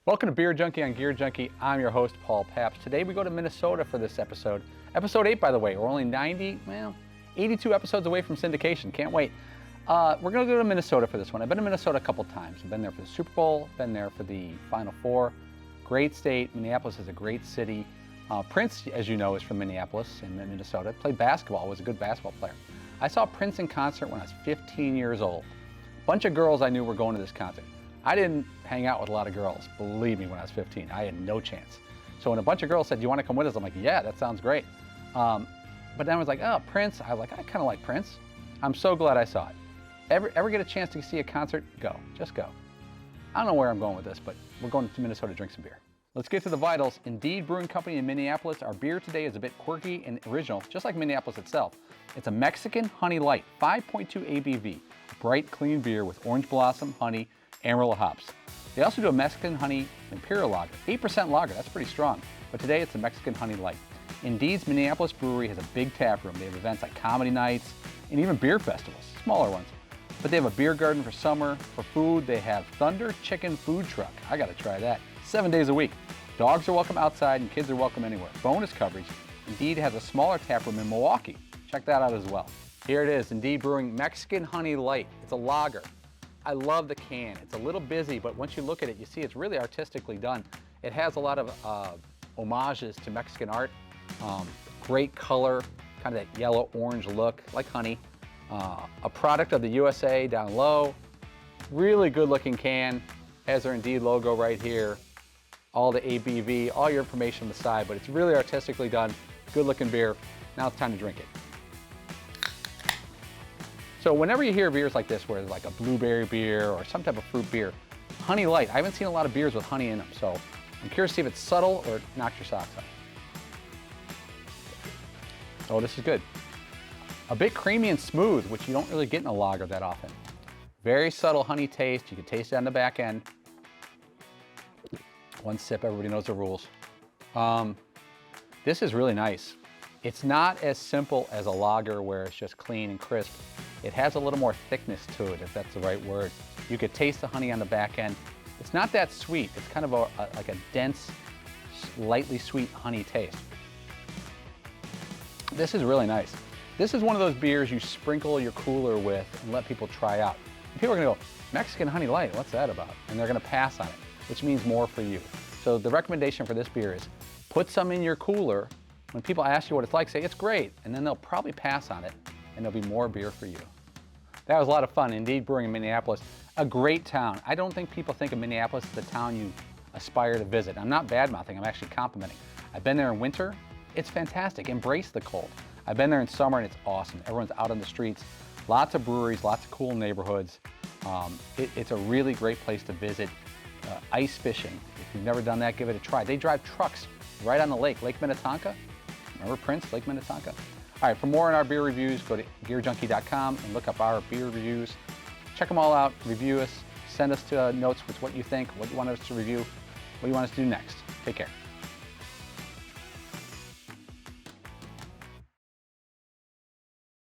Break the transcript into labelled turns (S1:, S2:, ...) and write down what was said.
S1: Welcome to Beer Junkie on Gear Junkie. I'm your host, Paul Papps. Today we go to Minnesota for this episode. Episode 8, by the way. We're only 82 episodes away from syndication. Can't wait. We're going to go to Minnesota for this one. I've been to Minnesota a couple times. I've been there for the Super Bowl, been there for the Final Four. Great state. Minneapolis is a great city. Prince, as you know, is from Minneapolis in Minnesota. Played basketball, was a good basketball player. I saw Prince in concert when I was 15 years old. A bunch of girls I knew were going to this concert. I didn't hang out with a lot of girls, believe me, when I was 15. I had no chance. So when a bunch of girls said, "Do you want to come with us?" I'm like, "Yeah, that sounds great." But then I was like, "Oh, Prince." I was like, "I kind of like Prince." I'm so glad I saw it. Ever get a chance to see a concert? Go, just go. I don't know where I'm going with this, but we're going to Minnesota to drink some beer. Let's get to the vitals. Indeed Brewing Company in Minneapolis. Our beer today is a bit quirky and original, just like Minneapolis itself. It's a Mexican Honey Light, 5.2 ABV. Bright, clean beer with orange blossom, honey, Amarillo hops. They also do a Mexican Honey Imperial Lager, 8% lager, that's pretty strong. But today it's a Mexican Honey Light. Indeed's Minneapolis brewery has a big tap room. They have events like comedy nights and even beer festivals, smaller ones. But they have a beer garden for summer. For food, they have Thunder Chicken Food Truck. I gotta try that. 7 days a week. Dogs are welcome outside and kids are welcome anywhere. Bonus coverage, Indeed has a smaller tap room in Milwaukee. Check that out as well. Here it is, Indeed Brewing Mexican Honey Light. It's a lager. I love the can. It's a little busy, but once you look at it, you see it's really artistically done. It has a lot of homages to Mexican art. Great color, kind of that yellow-orange look, like honey. A product of the USA down low. Really good-looking can. Has our Indeed logo right here. All the ABV, all your information on the side, but it's really artistically done. Good-looking beer. Now it's time to drink it. So whenever you hear beers like this, where it's like a blueberry beer or some type of fruit beer, Honey Light, I haven't seen a lot of beers with honey in them, so I'm curious to see if it's subtle or it knocks your socks off. Oh, this is good. A bit creamy and smooth, which you don't really get in a lager that often. Very subtle honey taste. You can taste it on the back end. One sip, everybody knows the rules. This is really nice. It's not as simple as a lager where it's just clean and crisp. It has a little more thickness to it, if that's the right word. You could taste the honey on the back end. It's not that sweet. It's kind of like a dense, lightly sweet honey taste. This is really nice. This is one of those beers you sprinkle your cooler with and let people try out. And people are gonna go, "Mexican Honey Light, what's that about?" And they're gonna pass on it, which means more for you. So the recommendation for this beer is put some in your cooler. When people ask you what it's like, say it's great, and then they'll probably pass on it, and there'll be more beer for you. That was a lot of fun. Indeed Brewing in Minneapolis, a great town. I don't think people think of Minneapolis as the town you aspire to visit. I'm not bad-mouthing, I'm actually complimenting. I've been there in winter, it's fantastic. Embrace the cold. I've been there in summer and it's awesome. Everyone's out on the streets, lots of breweries, lots of cool neighborhoods. It's a really great place to visit. Ice fishing, if you've never done that, give it a try. They drive trucks right on the lake, Lake Minnetonka. Remember Prince, Lake Minnetonka? All right, for more on our beer reviews, go to BeerJunkie.com and look up our beer reviews. Check them all out, review us, send us notes with what you think, what you want us to review, what you want us to do next. Take care.